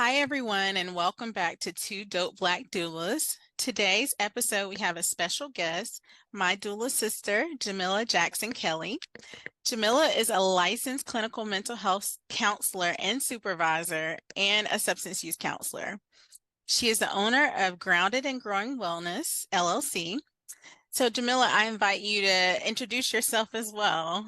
Hi, everyone, and welcome back to Two Dope Black Doulas. Today's episode, we have a special guest, my doula sister, Jamillah Jackson-Kelly. Jamillah is a licensed clinical mental health counselor and supervisor and a substance use counselor. She is the owner of Grounded and Growing Wellness, LLC. So, Jamillah, I invite you to introduce yourself as well.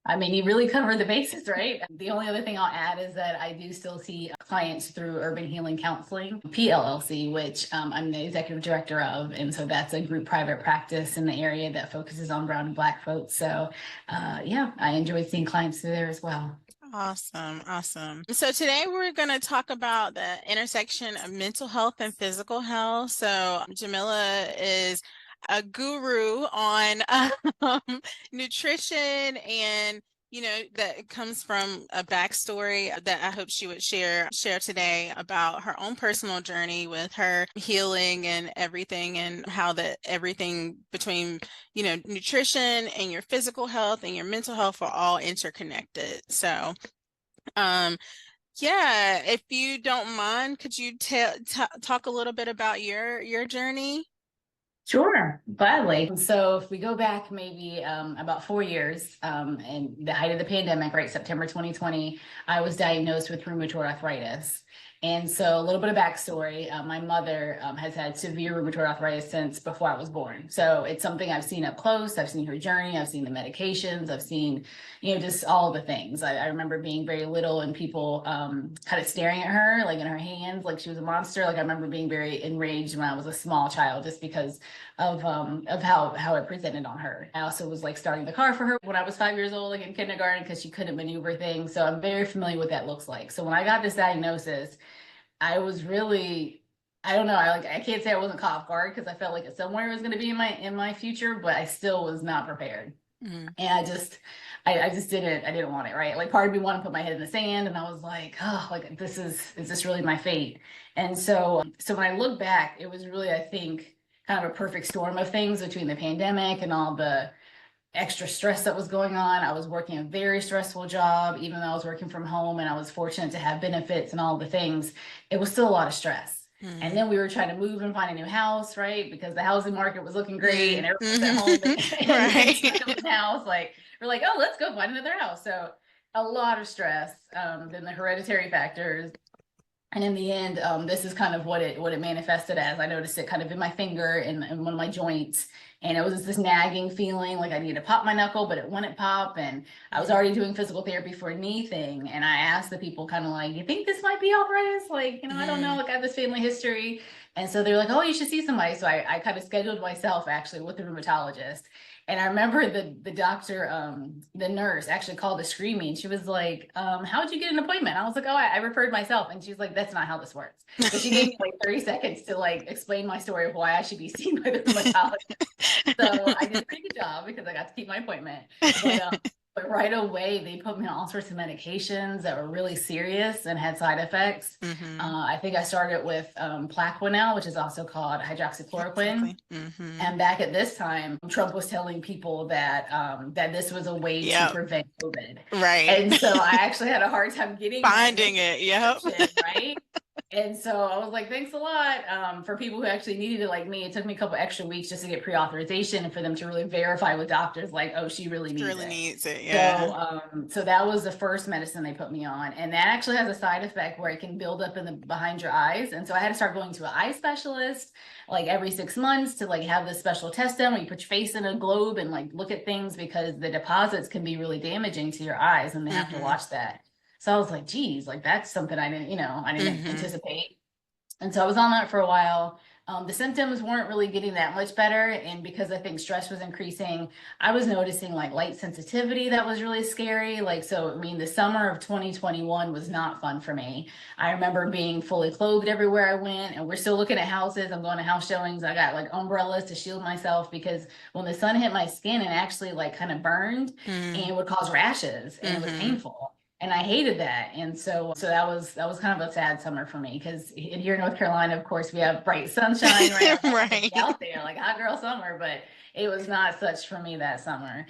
I mean, you really covered the bases, right? The only other thing I'll add is that I do still see clients through Urban Healing Counseling, PLLC, which I'm the executive director of. And so that's a group private practice in the area that focuses on brown and black folks. So yeah, I enjoy seeing clients through there as well. Awesome. So today we're going to talk about the intersection of mental health and physical health. So Jamillah is a guru on nutrition, and that comes from a backstory that I hope she would share today about her own personal journey with her healing and everything, and how that everything between nutrition and your physical health and your mental health are all interconnected. So yeah, if you don't mind, could you talk a little bit about your journey? Sure, gladly. So if we go back maybe about 4 years, and the height of the pandemic, right, September 2020, I was diagnosed with rheumatoid arthritis. And so a little bit of backstory, my mother has had severe rheumatoid arthritis since before I was born. So it's something I've seen up close. I've seen her journey. I've seen the medications. I've seen, just all the things. I remember being very little and people kind of staring at her, like in her hands, like she was a monster. Like I remember being very enraged when I was a small child, just because of how it presented on her. I also was like starting the car for her when I was 5 years old, like in kindergarten, because she couldn't maneuver things. So I'm very familiar with what that looks like. So when I got this diagnosis, I was really, I don't know, I can't say I wasn't caught off guard, because I felt like it somewhere was going to be in my future, but I still was not prepared. And I just didn't want it, right? Like part of me wanted to put my head in the sand, and I was like, oh, like is this really my fate? And so when I look back, it was really, I think, kind of a perfect storm of things between the pandemic and all the extra stress that was going on. I was working a very stressful job, even though I was working from home and I was fortunate to have benefits and all the things. It was still a lot of stress. And then we were trying to move and find a new house, right? Because the housing market was looking great and everyone was at home and stuck in the house. Like, we're like, oh, let's go find another house. So a lot of stress, then the hereditary factors. And in the end, this is kind of what it manifested as. I noticed it kind of in my finger and one of my joints. And it was just this nagging feeling like I needed to pop my knuckle, but it wouldn't pop. And I was already doing physical therapy for a knee thing. And I asked the people kind of like, you think this might be arthritis? Like, I don't know, like I have this family history. And so they're like, oh, you should see somebody. So I kind of scheduled myself actually with the rheumatologist. And I remember the doctor, the nurse actually called to screen me, and she was like, how'd you get an appointment? I was like, oh, I referred myself. And she was like, that's not how this works. So she gave me like 30 seconds to like explain my story of why I should be seen by the rheumatologist. So I did a pretty good job because I got to keep my appointment. But right away, they put me on all sorts of medications that were really serious and had side effects. I think I started with Plaquenil, which is also called hydroxychloroquine. And back at this time, Trump was telling people that that this was a way to prevent COVID. Right. And so I actually had a hard time finding it. Yep. Right. And so I was like, thanks a lot. For people who actually needed it like me, it took me a couple extra weeks just to get pre-authorization and for them to really verify with doctors, like, oh, she really needs it. Yeah. So that was the first medicine they put me on. And that actually has a side effect where it can build up in the behind your eyes. And so I had to start going to an eye specialist like every 6 months to like have this special test done where you put your face in a globe and like look at things, because the deposits can be really damaging to your eyes and they have to watch that. So I was like, geez, like that's something I didn't anticipate. And so I was on that for a while. The symptoms weren't really getting that much better. And because I think stress was increasing, I was noticing like light sensitivity that was really scary. Like, so, I mean, the summer of 2021 was not fun for me. I remember being fully clothed everywhere I went, and we're still looking at houses. I'm going to house showings. I got like umbrellas to shield myself, because when the sun hit my skin, it actually like kind of burned and it would cause rashes, and it was painful. And I hated that. And so that was kind of a sad summer for me, because here in North Carolina, of course, we have bright sunshine right out there, like hot girl summer, but it was not such for me that summer.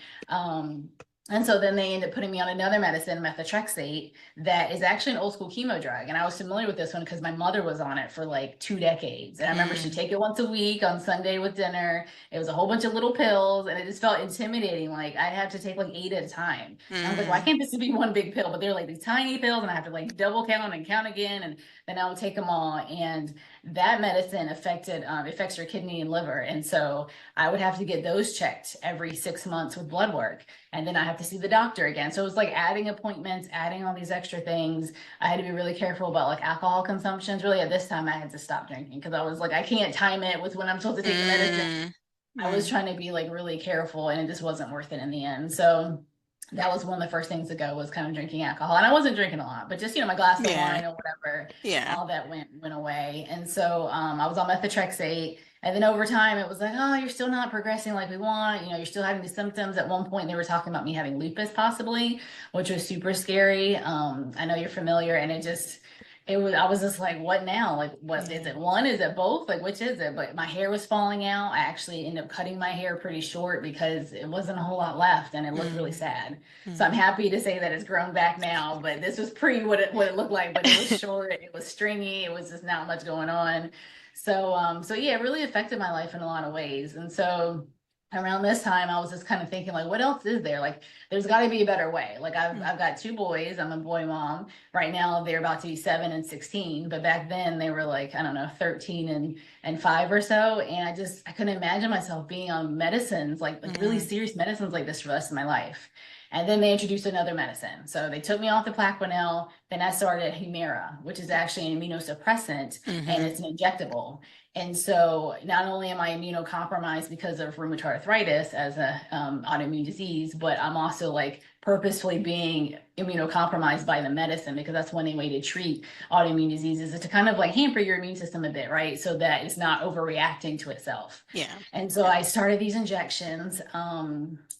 And so then they ended up putting me on another medicine, methotrexate, that is actually an old school chemo drug. And I was familiar with this one because my mother was on it for like 2 decades. And I remember she'd Mm, take it once a week on Sunday with dinner. It was a whole bunch of little pills, and it just felt intimidating. Like I'd have to take like 8 at a time. And I was like, why mm, can't this just be one big pill? But they're like these tiny pills, and I have to like double count and count again. And then I would take them all. And that medicine affects your kidney and liver. And so I would have to get those checked every 6 months with blood work, and then I have to see the doctor again. So it was like adding appointments, adding all these extra things. I had to be really careful about like alcohol consumptions. Really, at this time, I had to stop drinking because I was like, I can't time it with when I'm supposed to take the medicine. mm, I was mm. trying to be like really careful, and it just wasn't worth it in the end. So that was one of the first things to go, was kind of drinking alcohol. And I wasn't drinking a lot, but just, my glass of Yeah, wine or whatever, yeah. all that went away. And so I was on methotrexate. And then over time, it was like, oh, you're still not progressing like we want. You're still having these symptoms. At one point, they were talking about me having lupus possibly, which was super scary. I know you're familiar, and I was just like, what now? Like, what is Yeah. it? One, is it both? Like, which is it? But my hair was falling out. I actually ended up cutting my hair pretty short because it wasn't a whole lot left, and it looked really Mm, sad. So I'm mm. happy to say that it's grown back now, but this was pre what it looked like, but it was short, it was stringy, it was just not much going on. So yeah, it really affected my life in a lot of ways. And so around this time, I was just kind of thinking, like, what else is there? Like, there's got to be a better way. Like, I've got two boys. I'm a boy mom. Right now, they're about to be 7 and 16, but back then they were like, I don't know, 13 and 5 or so. And I couldn't imagine myself being on medicines, like really Mm, serious medicines like this for the rest of my life. And then they introduced another medicine. So they took me off the Plaquenil. Then I started Humira, which is actually an immunosuppressant, and mhm, it's an injectable. And so not only am I immunocompromised because of rheumatoid arthritis as a autoimmune disease, but I'm also like purposefully being immunocompromised by the medicine, because that's one way to treat autoimmune diseases, is to kind of like hamper your immune system a bit, right? So that it's not overreacting to itself. yeah. And so I started these injections,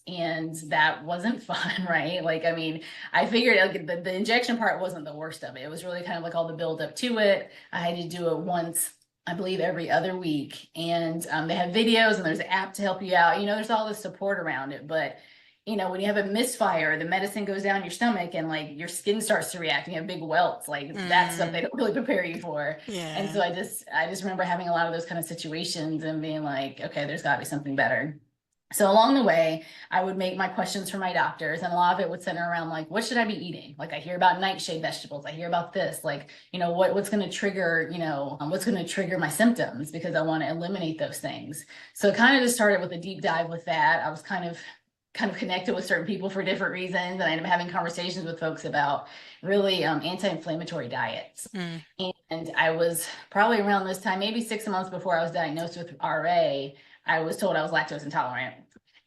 and that wasn't fun, right? Like, I mean, I figured like the injection part wasn't the worst of it. It was really kind of like all the build up to it. I had to do it once, I believe, every other week. And they have videos, and there's an app to help you out. There's all this support around it. But, when you have a misfire, the medicine goes down your stomach, and like your skin starts to react, and you have big welts. Like, that's stuff they Mm, don't really prepare you for. And yeah. so I just remember having a lot of those kind of situations and being like, okay, there's got to be something better. So along the way, I would make my questions for my doctors, and a lot of it would center around like, what should I be eating? Like, I hear about nightshade vegetables. I hear about this, like, what's going to trigger, what's going to trigger my symptoms, because I want to eliminate those things. So it kind of just started with a deep dive with that. I was kind of connected with certain people for different reasons, and I ended up having conversations with folks about really anti-inflammatory diets. Mm, And I was probably around this time, maybe 6 months before I was diagnosed with RA, I was told I was lactose intolerant.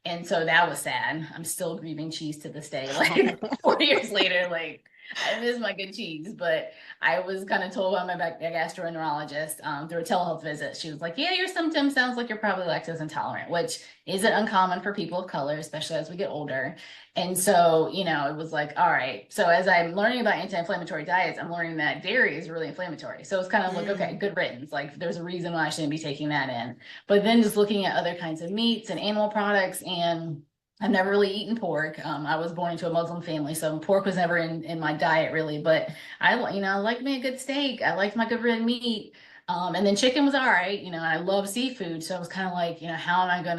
And so that was sad. I'm still grieving cheese to this day, like 4 years later. Like, I miss my good cheese. But I was kind of told by my gastroenterologist through a telehealth visit. She was like, yeah, your symptoms sounds like you're probably lactose intolerant, which isn't uncommon for people of color, especially as we get older. And so, it was like, all right. So as I'm learning about anti-inflammatory diets, I'm learning that dairy is really inflammatory. So it's kind of like, okay, mm, good riddance. Like, there's a reason why I shouldn't be taking that in. But then just looking at other kinds of meats and animal products, and I've never really eaten pork. I was born into a Muslim family, so pork was never in my diet really. But I like me a good steak. I liked my good red meat. And then chicken was all right. I love seafood. So I was kind of like, how am I going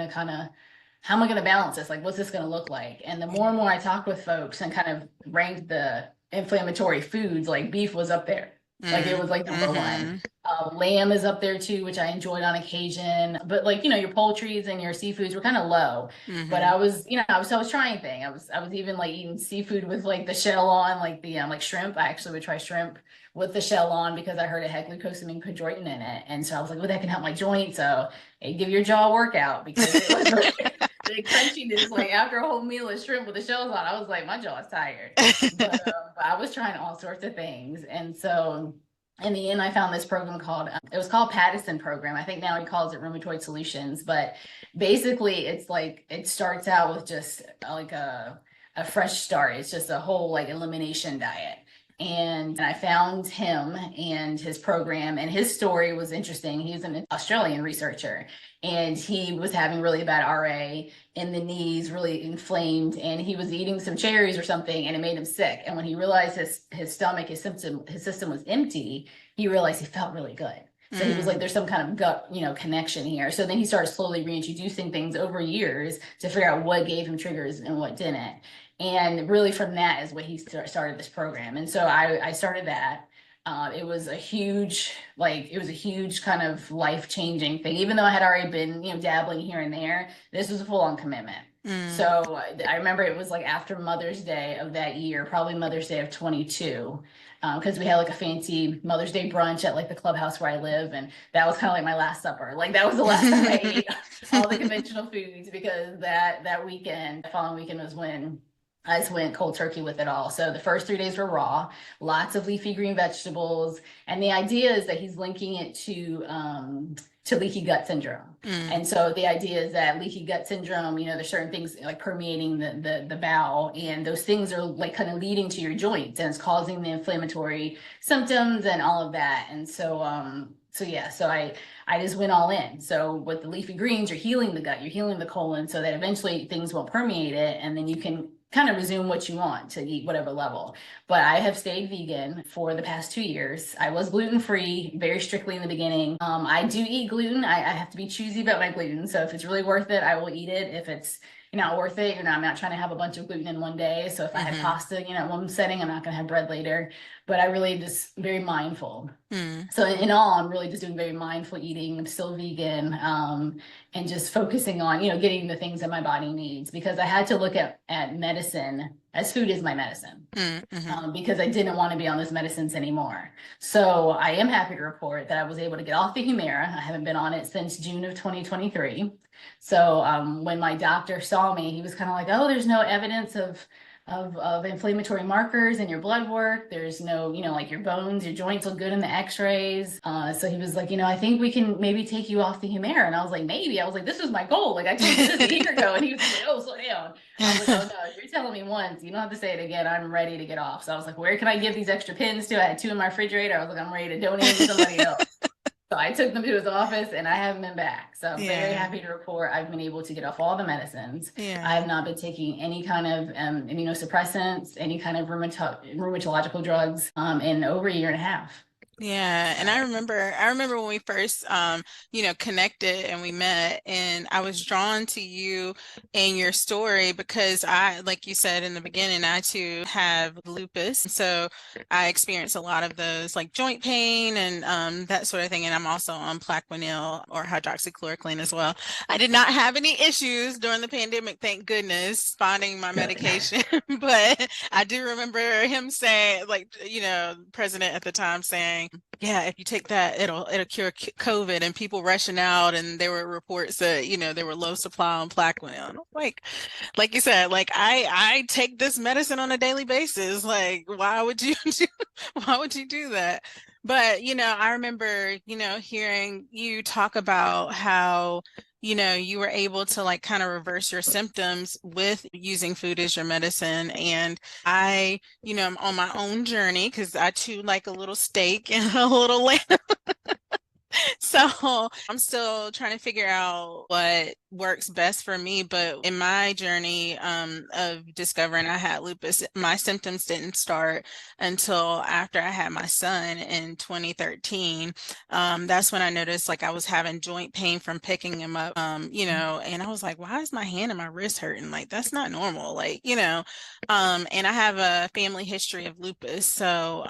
to balance this? Like, what's this going to look like? And the more and more I talked with folks and kind of ranked the inflammatory foods, like beef was up there. Like, it mm, was like number one. mhm, Lamb is up there too, which I enjoyed on occasion. But like, your poultries and your seafoods were kind of low. But mhm, I was trying things. I was even like eating seafood with like the shell on, like the like shrimp. I actually would try shrimp with the shell on because I heard it had glucosamine chondroitin in it. And so I was like, well, that can help my joints. So it give your jaw a workout, because it was the crunchiness, like after a whole meal of shrimp with the shells on, I was like, my jaw is tired. But I was trying all sorts of things. And so in the end, I found this program it was called Paddison Program. I think now he calls it Rheumatoid Solutions. But basically, it's like, it starts out with just like a fresh start. It's just a whole like elimination diet. And I found him and his program, and his story was interesting. He's an Australian researcher, and he was having really bad RA in the knees, really inflamed, and he was eating some cherries or something, and it made him sick. And when he realized his stomach, his system was empty, he realized he felt really good. So he was like, there's some kind of gut, connection here. So then he started slowly reintroducing things over years to figure out what gave him triggers and what didn't. And really from that is what he started this program. And so I started that. It was a huge, kind of life-changing thing. Even though I had already been, dabbling here and there, this was a full-on commitment. So I remember it was like after Mother's Day of that year, probably Mother's Day of 22, because we had like a fancy Mother's Day brunch at like the clubhouse where I live, and that was kind of like my last supper. Like that was the last time I ate all the conventional foods, because that weekend, the following weekend, was when I just went cold turkey with it all. So the first 3 days were raw, lots of leafy green vegetables, and the idea is that he's linking it to leaky gut syndrome. And so the idea is that leaky gut syndrome, there's certain things like permeating the bowel, and those things are like kind of leading to your joints, and it's causing the inflammatory symptoms and all of that. And so I just went all in. So with the leafy greens, you're healing the gut, you're healing the colon, so that eventually things won't permeate it, and then you can kind of resume what you want to eat, whatever level. But I have stayed vegan for the past 2 years. I was gluten-free very strictly in the beginning. I do eat gluten. I have to be choosy about my gluten. So if it's really worth it, I will eat it. If it's not worth it, I'm not trying to have a bunch of gluten in one day. So if I had pasta, one setting, I'm not going to have bread later. But I really just very mindful. So in all, I'm really just doing very mindful eating. I'm still vegan, and just focusing on, getting the things that my body needs, because I had to look at medicine as food is my medicine, because I didn't want to be on those medicines anymore. So I am happy to report that I was able to get off the Humira. I haven't been on it since June of 2023. So when my doctor saw me, he was kind of like, oh, there's no evidence of inflammatory markers in your blood work. There's no, like your bones, your joints look good in the x-rays. So he was like, I think we can maybe take you off the Humira. And I was like, maybe. I was like, this was my goal. Like I told you this a year ago. And he was like, oh, slow down. I was like, oh no, you're telling me once, you don't have to say it again. I'm ready to get off. So I was like, where can I give these extra pins to? I had 2 in my refrigerator. I was like, I'm ready to donate to somebody else. So I took them to his office, and I haven't been back. So I'm very happy to report I've been able to get off all the medicines. I have not been taking any kind of immunosuppressants, any kind of rheumatological drugs in over a year and a half. Yeah, and I remember when we first connected and we met, and I was drawn to you and your story because like you said in the beginning, I too have lupus. So I experience a lot of those like joint pain and that sort of thing. And I'm also on Plaquenil or hydroxychloroquine as well. I did not have any issues during the pandemic, thank goodness, finding my medication. But I do remember him saying, like, president at the time saying, yeah, if you take that, it'll cure COVID, and people rushing out, and there were reports that, there were low supply on Plaquenil. Like you said, like I take this medicine on a daily basis. Like, why would you do that? But, I remember, hearing you talk about how, you were able to like kind of reverse your symptoms with using food as your medicine. And I, I'm on my own journey because I too like a little steak and a little lamb. So I'm still trying to figure out what works best for me. But in my journey of discovering I had lupus, my symptoms didn't start until after I had my son in 2013. That's when I noticed like I was having joint pain from picking him up, and I was like, why is my hand and my wrist hurting? Like, that's not normal. Like, and I have a family history of lupus. So,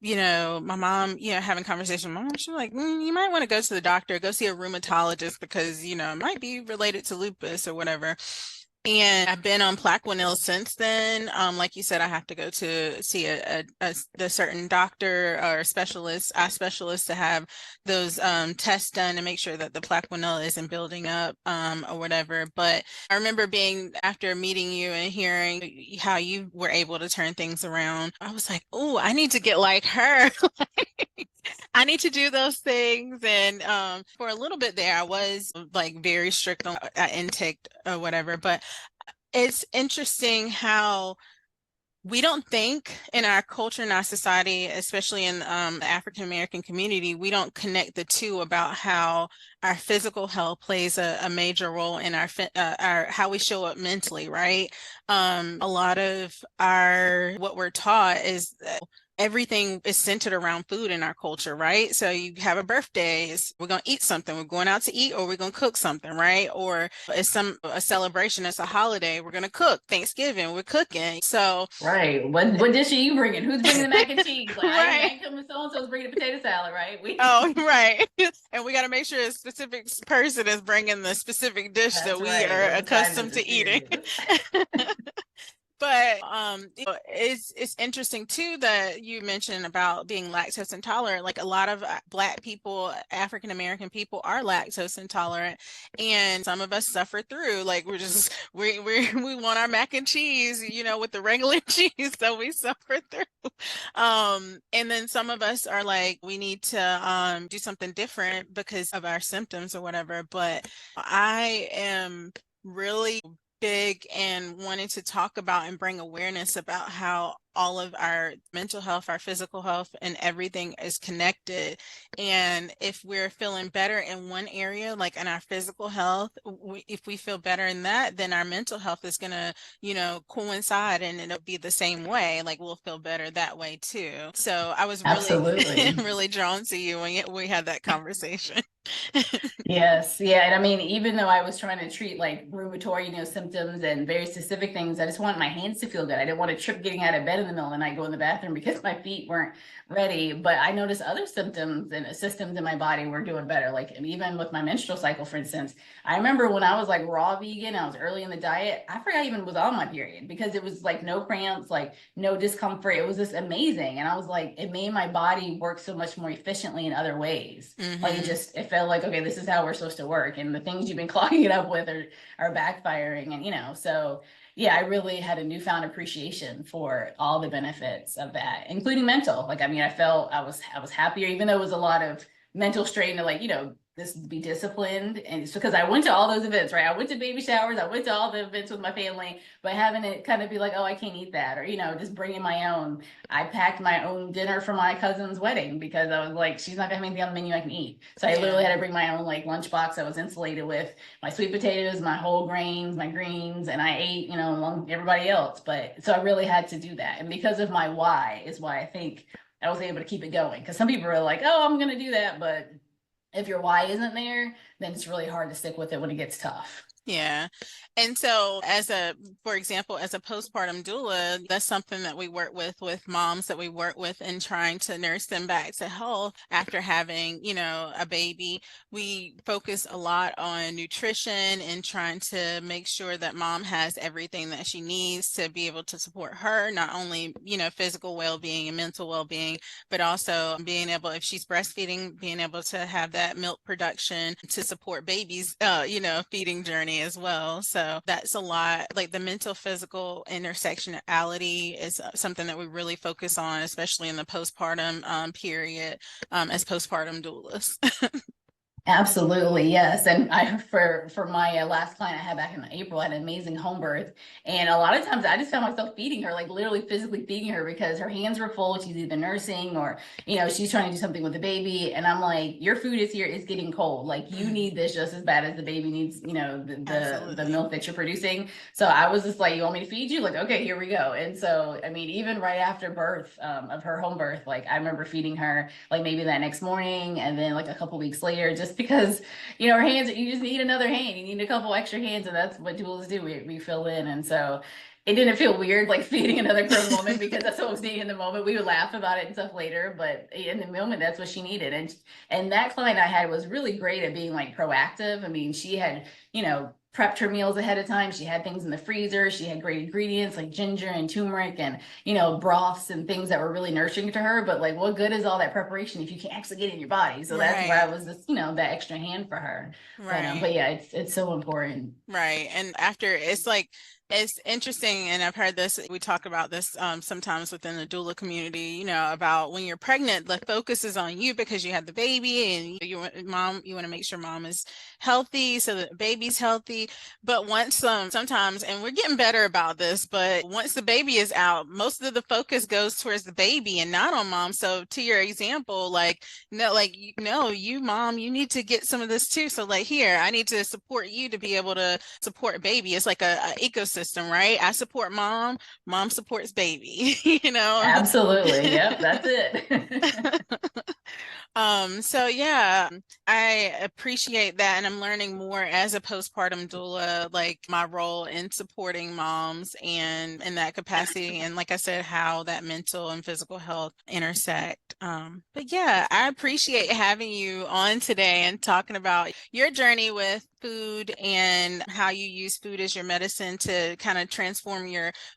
my mom, having conversation with my mom, she was like, you might want to go to the doctor, go see a rheumatologist because, it might be related to lupus or whatever. And I've been on Plaquenil since then. Like you said, I have to go to see the certain doctor or eye specialist to have those tests done to make sure that the Plaquenil isn't building up or whatever. But I remember after meeting you and hearing how you were able to turn things around, I was like, oh, I need to get like her. I need to do those things. And for a little bit there, I was like very strict on intake or whatever. But it's interesting how we don't think in our culture, in our society, especially in the African American community, we don't connect the two about how our physical health plays a major role in our how we show up mentally, right? A lot of our what we're taught is that everything is centered around food in our culture, right? So you have a birthday, we're gonna eat something, we're going out to eat, or we're gonna cook something, right? Or it's a celebration, it's a holiday, we're gonna cook. Thanksgiving, we're cooking. So Right. What dish are you bringing? Who's bringing the mac and cheese? Like I right. ain't coming. So and so's bringing the potato salad, right? We. Oh, right. And we got to make sure a specific person is bringing the specific dish that That's we right. are Those accustomed assignments are to eating. serious. But it's interesting too that you mentioned about being lactose intolerant. Like a lot of Black people, African American people are lactose intolerant, and some of us suffer through. Like we're just we want our mac and cheese, with the regular cheese, so we suffer through. And then some of us are like, we need to do something different because of our symptoms or whatever. But I am really big and wanting to talk about and bring awareness about how all of our mental health, our physical health, and everything is connected. And if we're feeling better in one area, like in our physical health, if we feel better in that, then our mental health is going to, coincide and it'll be the same way. Like we'll feel better that way too. So I was really, Absolutely. really drawn to you when we had that conversation. Yes, yeah, and I mean, even though I was trying to treat like rheumatoid, symptoms and very specific things, I just wanted my hands to feel good. I didn't want to trip getting out of bed in the middle of the night, go in the bathroom because my feet weren't ready. But I noticed other symptoms and systems in my body were doing better. Like even with my menstrual cycle, for instance, I remember when I was like raw vegan, I was early in the diet. I forgot I even was on my period because it was like no cramps, like no discomfort. It was just amazing, and I was like, it made my body work so much more efficiently in other ways. Like it felt like, okay, this is how we're supposed to work. And the things you've been clogging it up with are backfiring. And, so yeah, I really had a newfound appreciation for all the benefits of that, including mental. Like, I mean, I was happier, even though it was a lot of mental strain to like, this be disciplined. And it's because I went to all those events, right? I went to baby showers, I went to all the events with my family, but having it kind of be like, oh, I can't eat that, or, just bringing my own. I packed my own dinner for my cousin's wedding because I was like, she's not gonna have anything on the menu I can eat. So I literally had to bring my own like lunchbox I was insulated with my sweet potatoes, my whole grains, my greens, and I ate, along everybody else. But so I really had to do that. And because of my why is why I think I was able to keep it going. Because some people are like, oh, I'm gonna do that, but if your why isn't there, then it's really hard to stick with it when it gets tough. Yeah. And so for example, as a postpartum doula, that's something that we work with moms that we work with in trying to nurse them back to health after having, a baby. We focus a lot on nutrition and trying to make sure that mom has everything that she needs to be able to support her, not only, physical well-being and mental well-being, but also being able, if she's breastfeeding, being able to have that milk production to support babies, feeding journey as well. So that's a lot. Like the mental physical intersectionality is something that we really focus on, especially in the postpartum period, as postpartum doulas. Absolutely, yes. And I for my last client I had back in April, I had an amazing home birth, and a lot of times I just found myself feeding her, like literally physically feeding her because her hands were full. She's either nursing or she's trying to do something with the baby, and I'm like, your food is here, it's getting cold. Like you need this just as bad as the baby needs, the milk that you're producing. So I was just like, you want me to feed you? Like, okay, here we go. And so I mean, even right after birth of her home birth, like I remember feeding her like maybe that next morning, and then like a couple weeks later, just because her hands, you just need another hand, you need a couple extra hands, and that's what doulas do. We fill in. And so it didn't feel weird like feeding another grown woman because that's what was needed in the moment. We would laugh about it and stuff later, but in the moment that's what she needed. And that client I had was really great at being like proactive. I mean, she had prepped her meals ahead of time. She had things in the freezer. She had great ingredients like ginger and turmeric and, broths and things that were really nourishing to her. But like, what good is all that preparation if you can't actually get it in your body? So that's where I was just, that extra hand for her. Right. But yeah, it's so important. Right. And after it's like, It's interesting, and I've heard this, we talk about this sometimes within the doula community, about when you're pregnant, the focus is on you because you have the baby and you want to make sure mom is healthy so that the baby's healthy. But once sometimes, and we're getting better about this, but once the baby is out, most of the focus goes towards the baby and not on mom. So to your example, like, no, like, you mom, you need to get some of this too. So like, here, I need to support you to be able to support baby. It's like a ecosystem, right? I support mom, mom supports baby, Absolutely. Yep, that's it. So yeah, I appreciate that. And I'm learning more as a postpartum doula, like my role in supporting moms and in that capacity. And like I said, how that mental and physical health intersect. But yeah, I appreciate having you on today and talking about your journey with food and how you use food as your medicine to kind of transform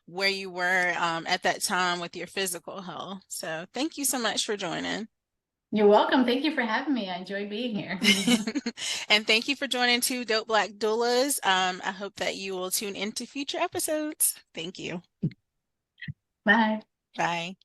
where you were at that time with your physical health. So thank you so much for joining. You're welcome. Thank you for having me. I enjoy being here. And thank you for joining Two Dope Black Doulas. I hope that you will tune into future episodes. Thank you. Bye. Bye.